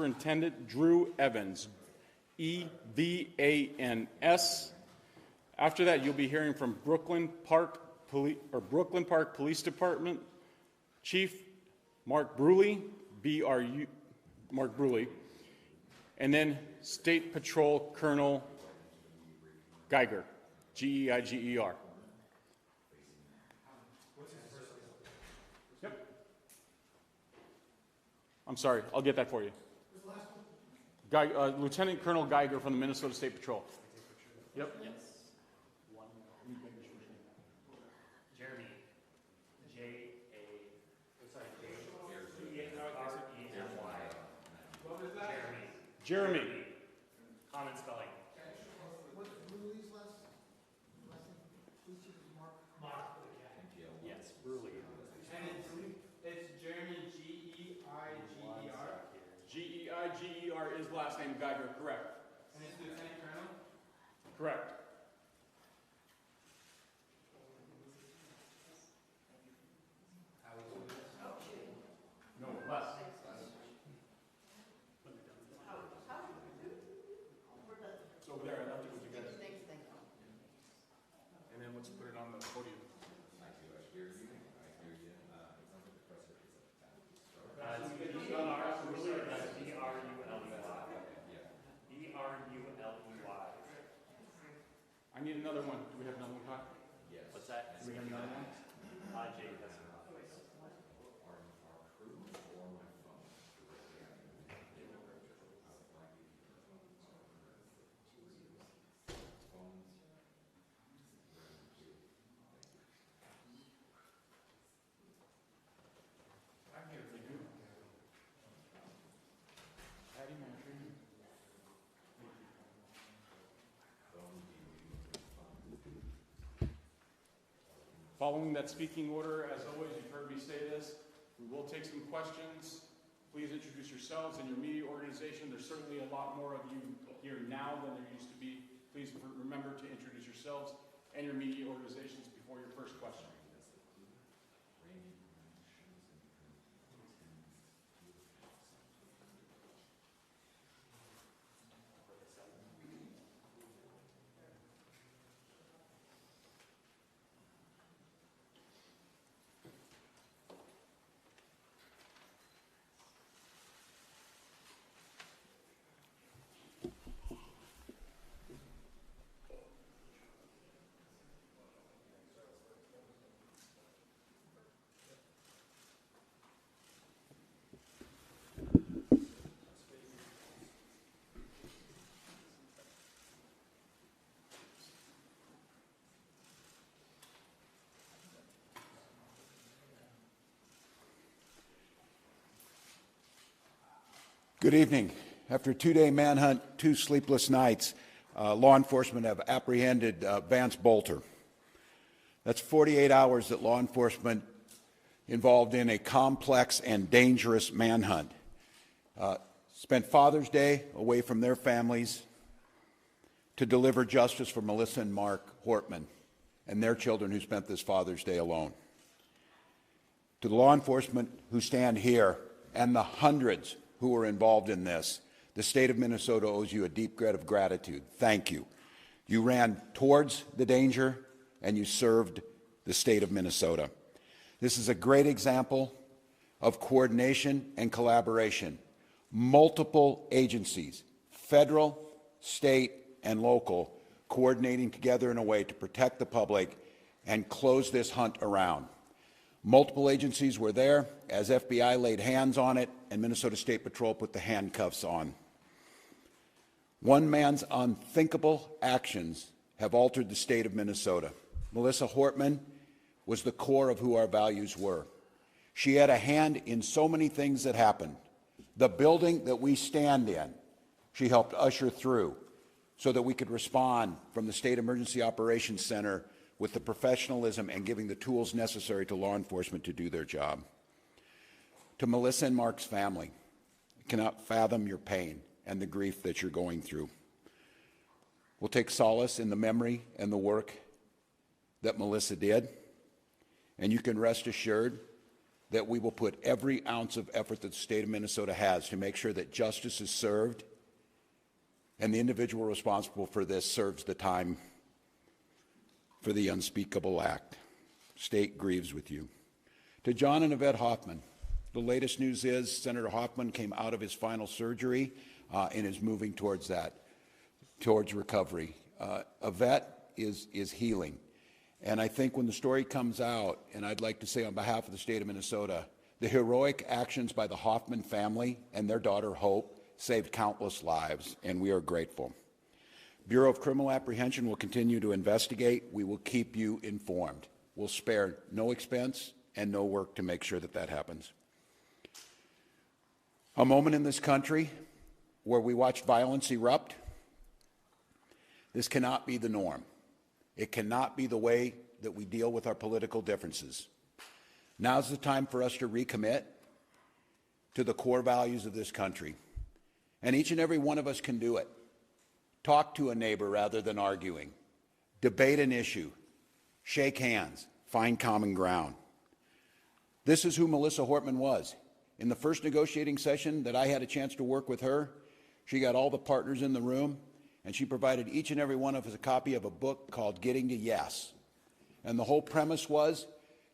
Superintendent Drew Evans, EVANS. After that, you'll be hearing from Brooklyn Park Police Department Chief Mark Bruley, Mark Bruley, and then State Patrol Colonel Geiger, Geiger. Yep. I'm sorry, I'll get that for you. Lieutenant Colonel Geiger from the Minnesota State Patrol. Yep. Yes. Jeremy. J-A-R-E-M-Y. What was that? Jeremy. Common spelling. What's Bruley's last name? Please check his Mark. Mark. Yes, Bruley. And it's Jeremy, G-E-I-G-E-R. Geiger is last name Geiger, correct. And it's Lieutenant Colonel? Correct. No, less. It's over there. I left it with you guys. And then let's put it on the podium. B-R-U-L-E-Y. I need another one. Do we have another one, Todd? Yes. What's that? Do we have another one? Jay has some. Following that speaking order, as always, you've heard me say this, we will take some questions. Please introduce yourselves and your media organization. There's certainly a lot more of you here now than there used to be. Please remember to introduce yourselves and your media organizations before your first question. Good evening. After a two-day manhunt, 2 sleepless nights, law enforcement have apprehended Vance Bolter. That's 48 hours that law enforcement involved in a complex and dangerous manhunt. Spent Father's Day away from their families to deliver justice for Melissa and Mark Hortman and their children who spent this Father's Day alone. To the law enforcement who stand here and the hundreds who are involved in this, the state of Minnesota owes you a deep debt of gratitude. Thank you. You ran towards the danger and you served the state of Minnesota. This is a great example of coordination and collaboration. Multiple agencies, federal, state, and local, coordinating together in a way to protect the public and close this hunt around. Multiple agencies were there as FBI laid hands on it and Minnesota State Patrol put the handcuffs on. One man's unthinkable actions have altered the state of Minnesota. Melissa Hortman was the core of who our values were. She had a hand in so many things that happened. The building that we stand in, she helped usher through so that we could respond from the State Emergency Operations Center with the professionalism and giving the tools necessary to law enforcement to do their job. To Melissa and Mark's family, I cannot fathom your pain and the grief that you're going through. We'll take solace in the memory and the work that Melissa did, and you can rest assured that we will put every ounce of effort that the state of Minnesota has to make sure that justice is served and the individual responsible for this serves the time for the unspeakable act. State grieves with you. To John and Yvette Hoffman, the latest news is Senator Hoffman came out of his final surgery and is moving towards recovery. Yvette is healing. And I think when the story comes out, and I'd like to say on behalf of the state of Minnesota, the heroic actions by the Hoffman family and their daughter Hope saved countless lives, and we are grateful. Bureau of Criminal Apprehension will continue to investigate. We will keep you informed. We'll spare no expense and no work to make sure that that happens. A moment in this country where we watch violence erupt. This cannot be the norm. It cannot be the way that we deal with our political differences. Now's the time for us to recommit to the core values of this country. And each and every one of us can do it. Talk to a neighbor rather than arguing. Debate an issue. Shake hands. Find common ground. This is who Melissa Hortman was. In the first negotiating session that I had a chance to work with her, she got all the partners in the room, and she provided each and every one of us a copy of a book called Getting to Yes. And the whole premise was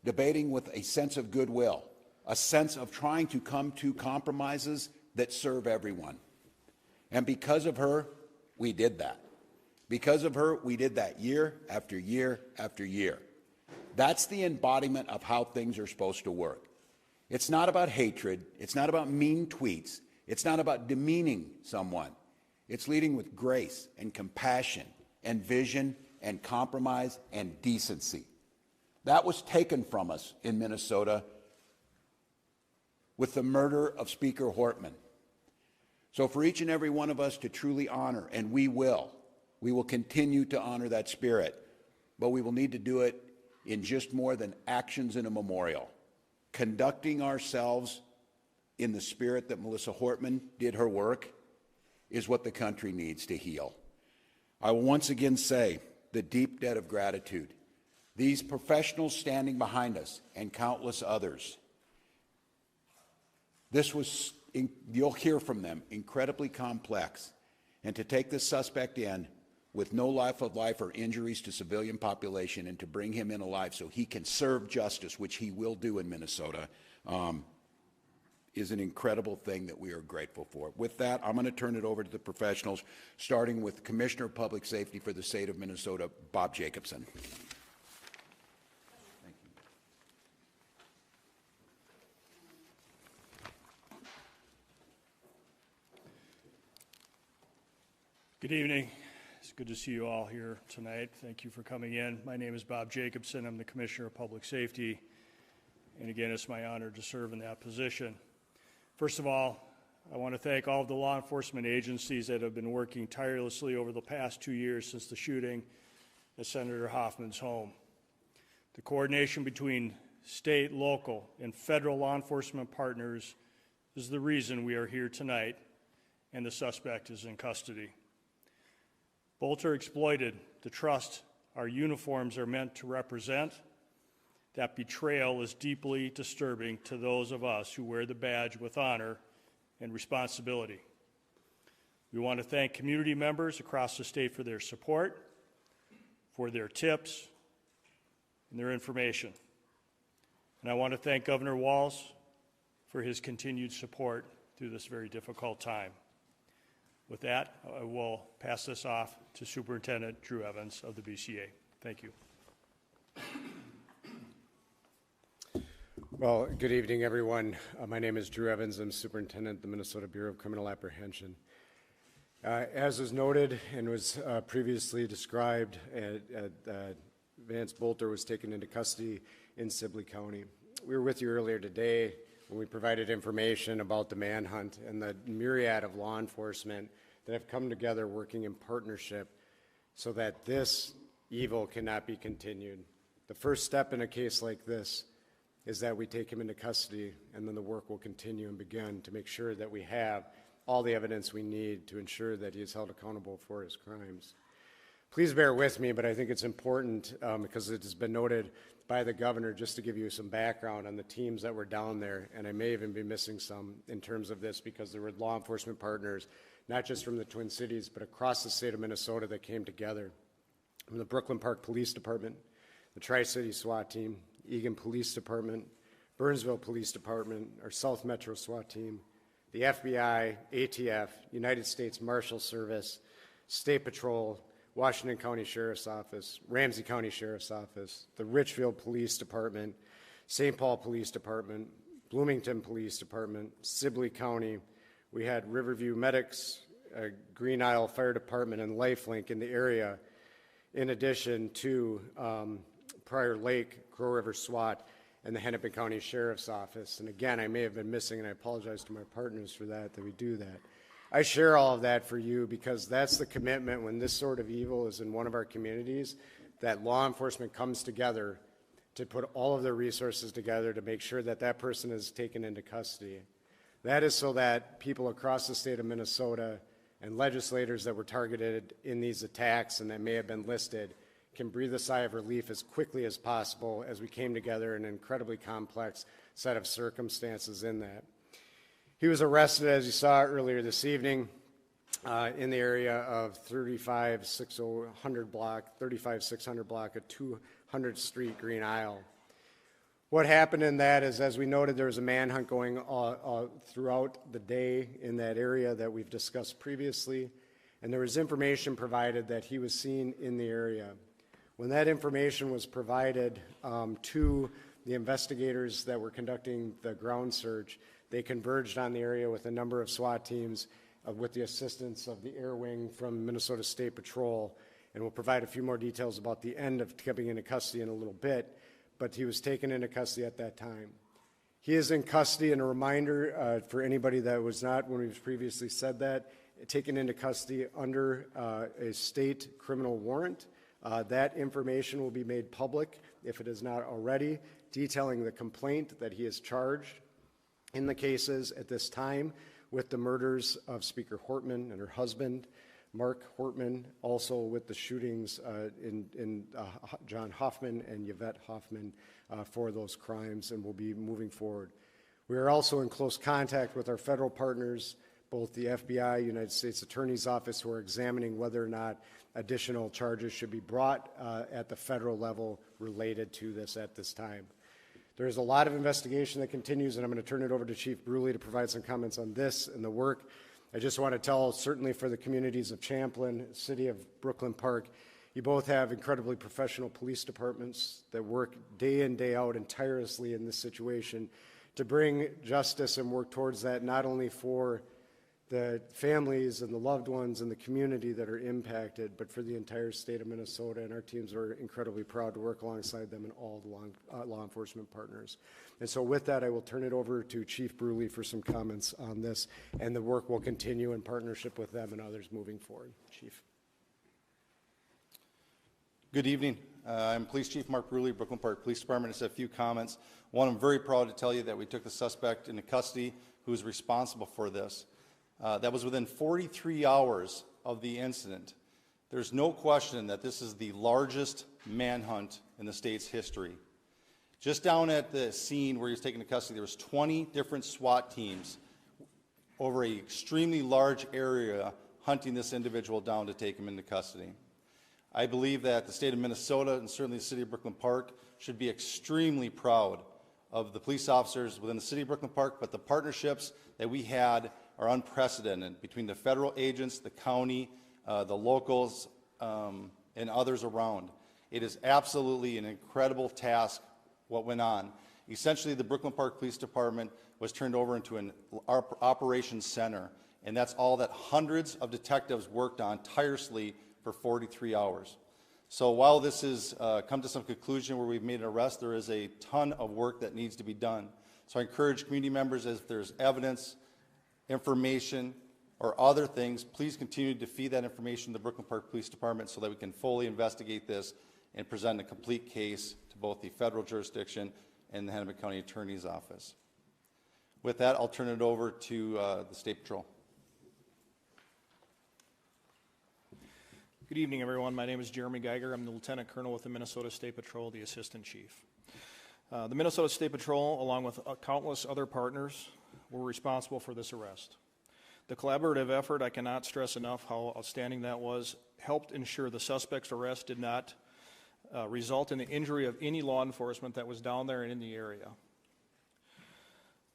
debating with a sense of goodwill, a sense of trying to come to compromises that serve everyone. And because of her, we did that. Because of her, we did that year after year after year. That's the embodiment of how things are supposed to work. It's not about hatred. It's not about mean tweets. It's not about demeaning someone. It's leading with grace and compassion and vision and compromise and decency. That was taken from us in Minnesota with the murder of Speaker Hortman. So for each and every one of us to truly honor, and we will continue to honor that spirit, but we will need to do it in just more than actions in a memorial. Conducting ourselves in the spirit that Melissa Hortman did her work is what the country needs to heal. I will once again say the deep debt of gratitude. These professionals standing behind us and countless others. This was, you'll hear from them, incredibly complex. And to take this suspect in with no life of life or injuries to civilian population and to bring him in alive so he can serve justice, which he will do in Minnesota, is an incredible thing that we are grateful for. With that, I'm going to turn it over to the professionals, starting with Commissioner of Public Safety for the state of Minnesota, Bob Jacobson. Thank you. Good evening. It's good to see you all here tonight. Thank you for coming in. My name is Bob Jacobson. I'm the Commissioner of Public Safety. And again, it's my honor to serve in that position. First of all, I want to thank all of the law enforcement agencies that have been working tirelessly over the past 2 years since the shooting at Senator Hoffman's home. The coordination between state, local, and federal law enforcement partners is the reason we are here tonight, and the suspect is in custody. Bolter exploited the trust our uniforms are meant to represent. That betrayal is deeply disturbing to those of us who wear the badge with honor and responsibility. We want to thank community members across the state for their support, for their tips, and their information. And I want to thank Governor Walz for his continued support through this very difficult time. With that, I will pass this off to Superintendent Drew Evans of the BCA. Thank you. Well, good evening, everyone. My name is Drew Evans. I'm Superintendent of the Minnesota Bureau of Criminal Apprehension. As was noted and was previously described, Vance Bolter was taken into custody in Sibley County. We were with you earlier today when we provided information about the manhunt and the myriad of law enforcement that have come together working in partnership so that this evil cannot be continued. The first step in a case like this is that we take him into custody, and then the work will continue and begin to make sure that we have all the evidence we need to ensure that he is held accountable for his crimes. Please bear with me, but I think it's important because it has been noted by the governor, just to give you some background on the teams that were down there, and I may even be missing some in terms of this because there were law enforcement partners, not just from the Twin Cities, but across the state of Minnesota that came together. From the Brooklyn Park Police Department, the Tri-City SWAT Team, Eagan Police Department, Burnsville Police Department, our South Metro SWAT Team, the FBI, ATF, United States Marshal Service, State Patrol, Washington County Sheriff's Office, Ramsey County Sheriff's Office, the Richfield Police Department, St. Paul Police Department, Bloomington Police Department, Sibley County. We had Riverview Medics, Green Isle Fire Department, and Lifelink in the area, in addition to Prior Lake, Crow River SWAT, and the Hennepin County Sheriff's Office. And again, I may have been missing, and I apologize to my partners for that we do that. I share all of that for you because that's the commitment when this sort of evil is in one of our communities, that law enforcement comes together to put all of their resources together to make sure that that person is taken into custody. That is so that people across the state of Minnesota and legislators that were targeted in these attacks and that may have been listed can breathe a sigh of relief as quickly as possible as we came together in an incredibly complex set of circumstances in that. He was arrested, as you saw earlier this evening, in the area of 35-600 block at 200th Street, Green Isle. What happened in that is, as we noted, there was a manhunt going throughout the day in that area that we've discussed previously, and there was information provided that he was seen in the area. When that information was provided to the investigators that were conducting the ground search, they converged on the area with a number of SWAT teams with the assistance of the Air Wing from Minnesota State Patrol, and we'll provide a few more details about the end of coming into custody in a little bit, but he was taken into custody at that time. He is in custody, and a reminder for anybody that was not, when we've previously said that, taken into custody under a state criminal warrant. That information will be made public, if it is not already, detailing the complaint that he is charged in the cases at this time with the murders of Speaker Hortman and her husband, Mark Hortman, also with the shootings in John Hoffman and Yvette Hoffman for those crimes, and will be moving forward. We are also in close contact with our federal partners, both the FBI, United States Attorney's Office, who are examining whether or not additional charges should be brought at the federal level related to this at this time. There's a lot of investigation that continues, and I'm going to turn it over to Chief Bruley to provide some comments on this and the work. I just want to tell, certainly for the communities of Champlin, City of Brooklyn Park, you both have incredibly professional police departments that work day in, day out and tirelessly in this situation to bring justice and work towards that, not only for the families and the loved ones and the community that are impacted, but for the entire state of Minnesota. And our teams are incredibly proud to work alongside them and all the law enforcement partners. And so with that, I will turn it over to Chief Bruley for some comments on this, and the work will continue in partnership with them and others moving forward. Chief. Good evening. I'm Police Chief Mark Bruley, Brooklyn Park Police Department. Just a few comments. One, I'm very proud to tell you that we took the suspect into custody who is responsible for this. That was within 43 hours of the incident. There's no question that this is the largest manhunt in the state's history. Just down at the scene where he was taken into custody, there was 20 different SWAT teams over an extremely large area hunting this individual down to take him into custody. I believe that the state of Minnesota and certainly the city of Brooklyn Park should be extremely proud of the police officers within the city of Brooklyn Park, but the partnerships that we had are unprecedented between the federal agents, the county, the locals, and others around. It is absolutely an incredible task what went on. Essentially, the Brooklyn Park Police Department was turned over into an operations center, and that's all that hundreds of detectives worked on tirelessly for 43 hours. So while this has come to some conclusion where we've made an arrest, there is a ton of work that needs to be done. So I encourage community members, if there's evidence, information, or other things, please continue to feed that information to the Brooklyn Park Police Department so that we can fully investigate this and present a complete case to both the federal jurisdiction and the Hennepin County Attorney's Office. With that, I'll turn it over to the State Patrol. Good evening, everyone. My name is Jeremy Geiger. I'm the Lieutenant Colonel with the Minnesota State Patrol, the Assistant Chief. The Minnesota State Patrol, along with countless other partners, were responsible for this arrest. The collaborative effort, I cannot stress enough how outstanding that was, helped ensure the suspect's arrest did not result in the injury of any law enforcement that was down there and in the area.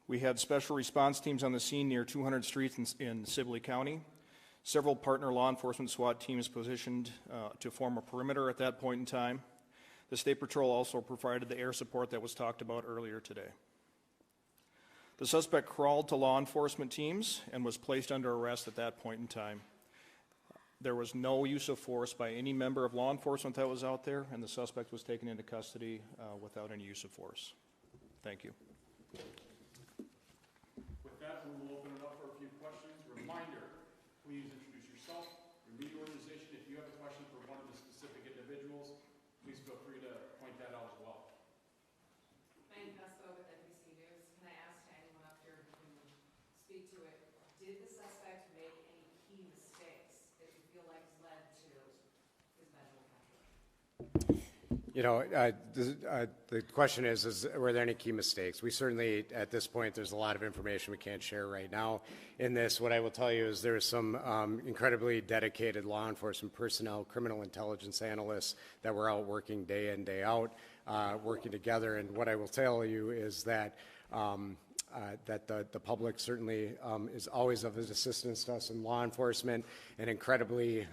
We had special response teams on the scene near 200 streets in Sibley County. Several partner law enforcement SWAT teams positioned to form a perimeter at that point in time. The State Patrol also provided the air support that was talked about earlier today. The suspect crawled to law enforcement teams and was placed under arrest at that point in time. There was no use of force by any member of law enforcement that was out there, and the suspect was taken into custody without any use of force. Thank you. With that, we will open it up for a few questions. Reminder, please introduce yourself, your media organization. If you have a question for one of the specific individuals, please feel free to point that out as well. Diane Pesco with NBC News. Can I ask anyone up here who can speak to it, did the suspect make any key mistakes that you feel like led to his eventual capture? You know, the question is were there any key mistakes? We certainly, at this point, there's a lot of information we can't share right now. In this, what I will tell you is there's some incredibly dedicated law enforcement personnel, criminal intelligence analysts that were out working day in, day out, working together. And what I will tell you is that the public certainly is always of assistance to us in law enforcement, and incredibly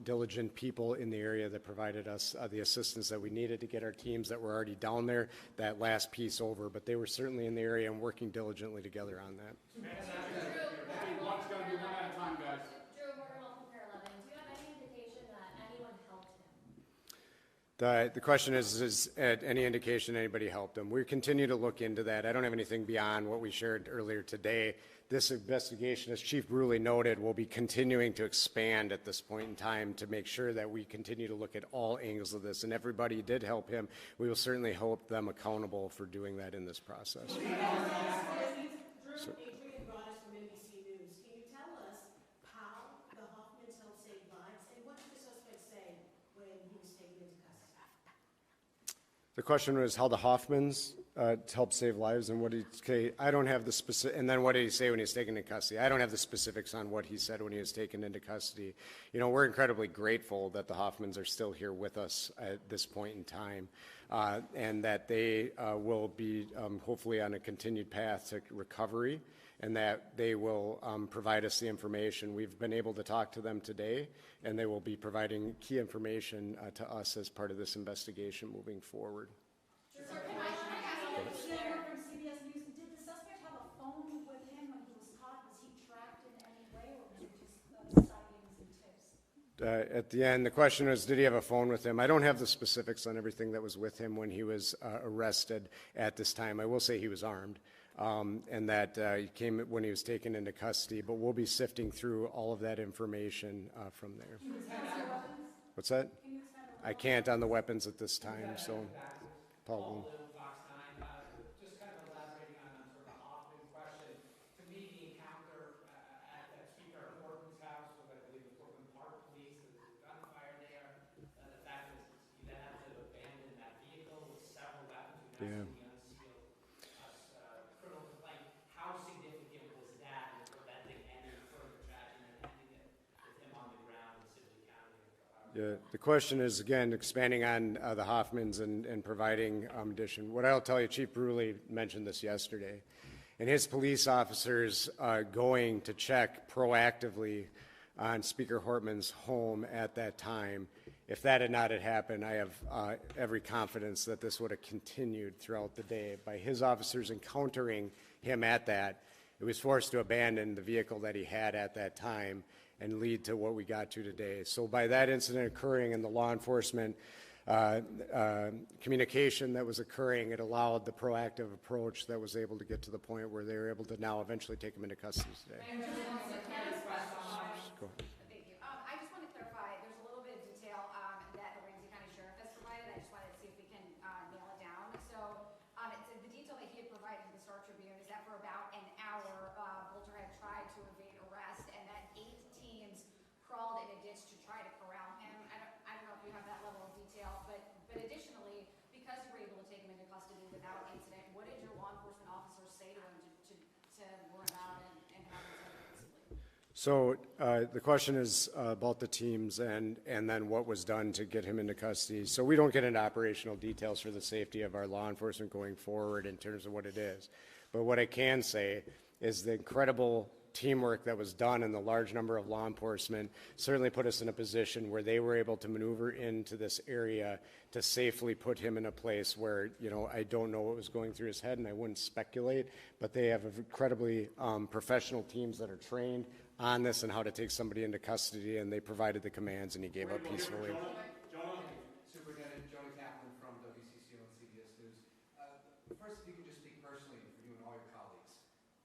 diligent people in the area that provided us the assistance that we needed to get our teams that were already down there that last piece over. But they were certainly in the area and working diligently together on that. One's going to be one at a time, guys. Drew, Border Health and Care 11, do you have any indication that anyone helped him? The question is any indication anybody helped him? We continue to look into that. I don't have anything beyond what we shared earlier today. This investigation, as Chief Bruley noted, will be continuing to expand at this point in time to make sure that we continue to look at all angles of this. And everybody did help him. We will certainly hold them accountable for doing that in this process. Drew, Adrian Broadus from NBC News. Can you tell us how the Hoffmans helped save lives, and what did the suspect say when he was taken into custody? The question was how the Hoffmans helped save lives, and what did he say? I don't have the specific. And then what did he say when he was taken into custody? I don't have the specifics on what he said when he was taken into custody. You know, we're incredibly grateful that the Hoffmans are still here with us at this point in time, and that they will be hopefully on a continued path to recovery, and that they will provide us the information. We've been able to talk to them today, and they will be providing key information to us as part of this investigation moving forward. Sir, can I ask you, from CBS News, did the suspect have a phone with him when he was caught? Was he tracked in any way, or was it just sightings and tips? At the end, the question is, did he have a phone with him? I don't have the specifics on everything that was with him when he was arrested at this time. I will say he was armed, and that he came when he was taken into custody, but we'll be sifting through all of that information from there. Can you expand on the weapons? What's that? Can you expand on the I can't on the weapons at this time, so Paul. Fox 9, just kind of elaborating on sort of the Hoffman question. To me, the encounter at Speaker Horton's house with, I believe, the Portland Park Police, there was a gunfire there. The fact is, you then have to abandon that vehicle with several weapons. Yeah. Unsealed criminal complaint. How significant was that in preventing any further tragedy and ending it with him on the ground in Sibley County? Yeah, the question is, again, expanding on the Hoffmans and providing addition. What I'll tell you, Chief Bruley mentioned this yesterday, and his police officers going to check proactively on Speaker Hortman's home at that time. If that had not happened, I have every confidence that this would have continued throughout the day. By his officers encountering him at that, it was forced to abandon the vehicle that he had at that time and lead to what we got to today. So by that incident occurring and the law enforcement communication that was occurring, it allowed the proactive approach that was able to get to the point where they were able to now eventually take him into custody today. Go ahead. Thank you. I just want to clarify, there's a little bit of detail that the Ramsey County Sheriff has provided. I just wanted to see if we can nail it down. So it's the detail that he had provided to the Star Tribune is that for about an hour, Bolter had tried to evade arrest, and that 8 teams crawled in a ditch to try to corral him without incident. What did your law enforcement officers say to him to lure him out and have him taken peaceably? So the question is about the teams and then what was done to get him into custody. So we don't get into operational details for the safety of our law enforcement going forward in terms of what it is. But what I can say is the incredible teamwork that was done and the large number of law enforcement certainly put us in a position where they were able to maneuver into this area to safely put him in a place where, you know, I don't know what was going through his head and I wouldn't speculate, but they have incredibly professional teams that are trained on this and how to take somebody into custody, and they provided the commands and he gave up peacefully. Superintendent Jonah Kaplan from WCCO and CBS News. First, if you could just speak personally for you and all your colleagues.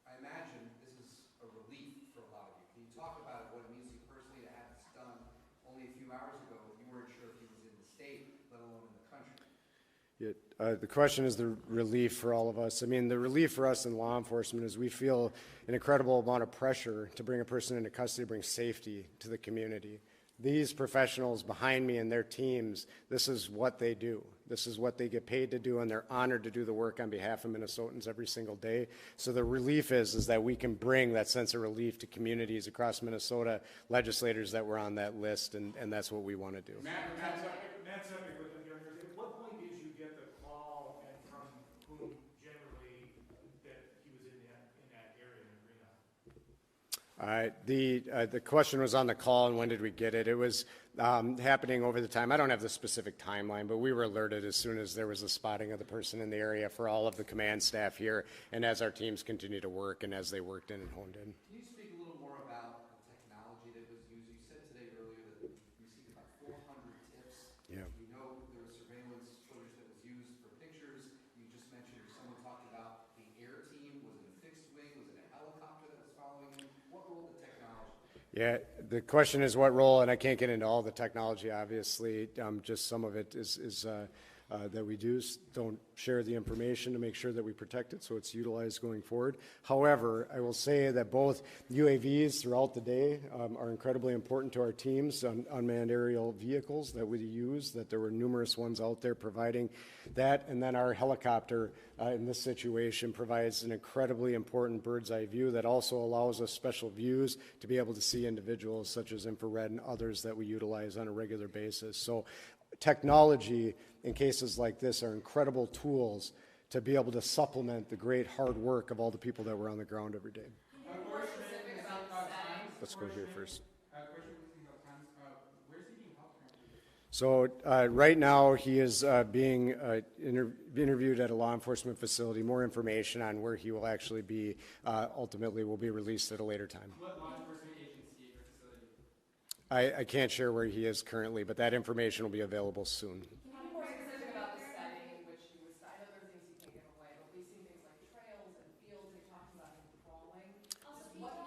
I imagine this is a relief for a lot of you. Can you talk about what it means to you personally to have this done? Only a few hours ago, you weren't sure if he was in the state, let alone in the country. Yeah, the question is the relief for all of us. I mean, the relief for us in law enforcement is we feel an incredible amount of pressure to bring a person into custody, bring safety to the community. These professionals behind me and their teams, this is what they do. This is what they get paid to do, and they're honored to do the work on behalf of Minnesotans every single day. So the relief is that we can bring that sense of relief to communities across Minnesota, legislators that were on that list, and that's what we want to do. Matt Sepik with the New York. At what point did you get the call, and from whom generally, that he was in that area in Reno? The question was on the call, and when did we get it? It was happening over the time. I don't have the specific timeline, but we were alerted as soon as there was a spotting of the person in the area for all of the command staff here, and as our teams continue to work and as they worked in and honed in. Can you speak a little more about the technology that was used? You said today earlier that you received about 400 tips. Yeah. We know there was surveillance footage that was used for pictures. You just mentioned, or someone talked about the air team. Was it a fixed wing? Was it a helicopter that was following him? What role did technology? Yeah, the question is what role, and I can't get into all the technology, obviously. Just some of it is that we don't share the information to make sure that we protect it so it's utilized going forward. However, I will say that both UAVs throughout the day are incredibly important to our teams on unmanned aerial vehicles that we use, that there were numerous ones out there providing that, and then our helicopter in this situation provides an incredibly important bird's eye view that also allows us special views to be able to see individuals such as infrared and others that we utilize on a regular basis. So technology in cases like this are incredible tools to be able to supplement the great hard work of all the people that were on the ground every day. More specific about the setting. Let's go here first. Where's he being held currently? So right now he is being interviewed at a law enforcement facility. More information on where he will actually be ultimately will be released at a later time. What law enforcement agency or facility? I can't share where he is currently, but that information will be available soon. Can you be more specific about the setting in which he was, I know there are things you can't give away, but we've seen things like trails and fields, they talked about him crawling. What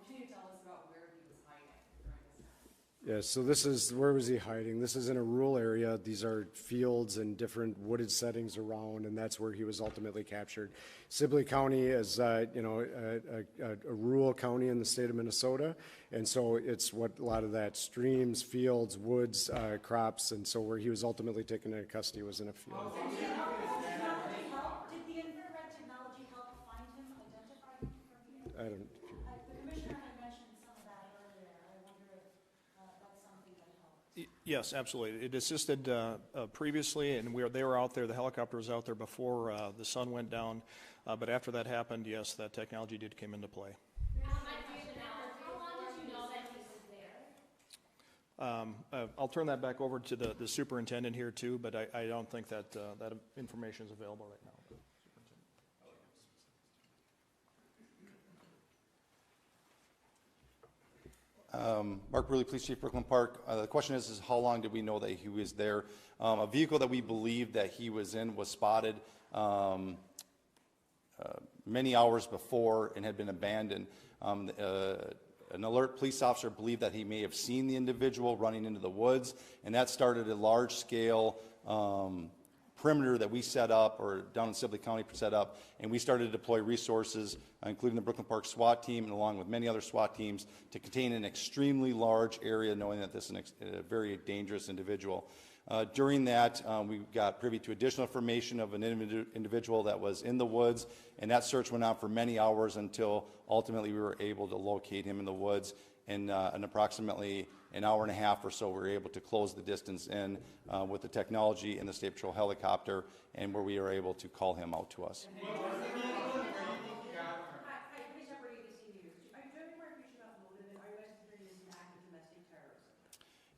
can you tell us about where he was hiding during this time? Yeah, so where was he hiding? This is in a rural area. These are fields and different wooded settings around, and that's where he was ultimately captured. Sibley County is, a rural county in the state of Minnesota, and so it's what a lot of that streams, fields, woods, crops, and so where he was ultimately taken into custody was in a field. Did the infrared technology help find him, identify him from here? I don't. The commissioner had mentioned some of that earlier. I wonder if that's something that helped. Yes, absolutely. It assisted previously, and they were out there. The helicopter was out there before the sun went down. But after that happened, yes, that technology did come into play. How long did you know that he was there? I'll turn that back over to the superintendent here too, but I don't think that that information is available right now. Mark Bruley, Police Chief, Brooklyn Park. The question is how long did we know that he was there? A vehicle that we believed that he was in was spotted many hours before and had been abandoned. An alert police officer believed that he may have seen the individual running into the woods, and that started a large-scale perimeter that we set up, or down in Sibley County set up, and we started to deploy resources, including the Brooklyn Park SWAT team, and along with many other SWAT teams, to contain an extremely large area, knowing that this is a very dangerous individual. During that, we got privy to additional information of an individual that was in the woods, and that search went on for many hours until ultimately we were able to locate him in the woods. In approximately an hour and a half or so, we were able to close the distance in with the technology and the State Patrol helicopter, and where we were able to call him out to us. Hi, Chris Shepard, ABC News. Are you doing more information about the motive, and are you guys considering this an act of domestic terrorism?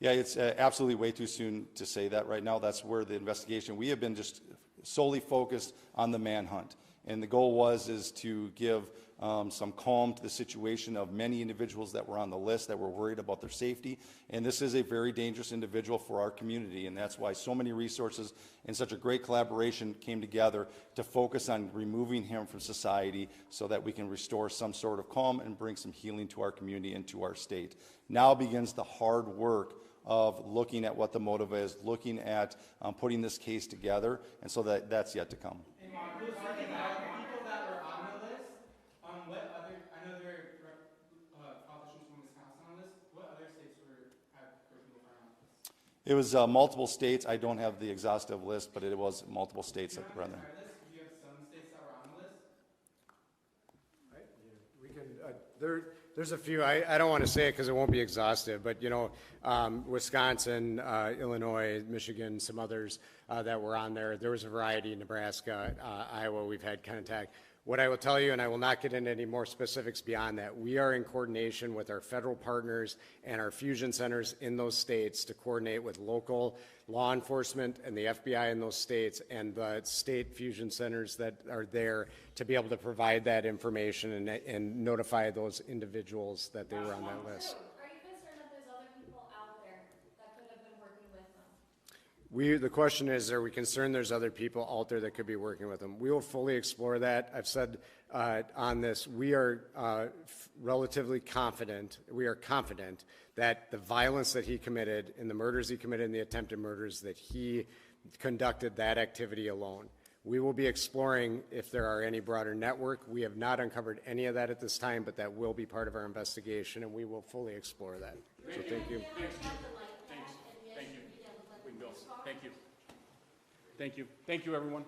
Yeah, it's absolutely way too soon to say that right now. That's where the investigation, we have been just solely focused on the manhunt. And the goal is to give some calm to the situation of many individuals that were on the list that were worried about their safety. And this is a very dangerous individual for our community, and that's why so many resources and such a great collaboration came together to focus on removing him from society so that we can restore some sort of calm and bring some healing to our community and to our state. Now begins the hard work of looking at what the motive is, looking at putting this case together, and so that's yet to come. And Mark, who's the people that were on the list? What other? I know there are politicians from Wisconsin on this. What other states had people on this? It was multiple states. I don't have the exhaustive list, but it was multiple states that were on there. Do you have some states that were on the list? We can, there's a few, I don't want to say it because it won't be exhaustive, but, you know, Wisconsin, Illinois, Michigan, some others that were on there. There was a variety in Nebraska, Iowa, we've had contact. What I will tell you, and I will not get into any more specifics beyond that, we are in coordination with our federal partners and our fusion centers in those states to coordinate with local law enforcement and the FBI in those states and the state fusion centers that are there to be able to provide that information and notify those individuals that they were on that list. Are you concerned that there's other people out there that could have been working with them? The question is, are we concerned there's other people out there that could be working with them? We will fully explore that. I've said on this, we are relatively confident, we are confident that the violence that he committed and the murders he committed and the attempted murders, that he conducted that activity alone. We will be exploring if there are any broader network. We have not uncovered any of that at this time, but that will be part of our investigation, and we will fully explore that. So thank you. Thanks. Thank you. We can go. Thank you. Thank you. Thank you, everyone.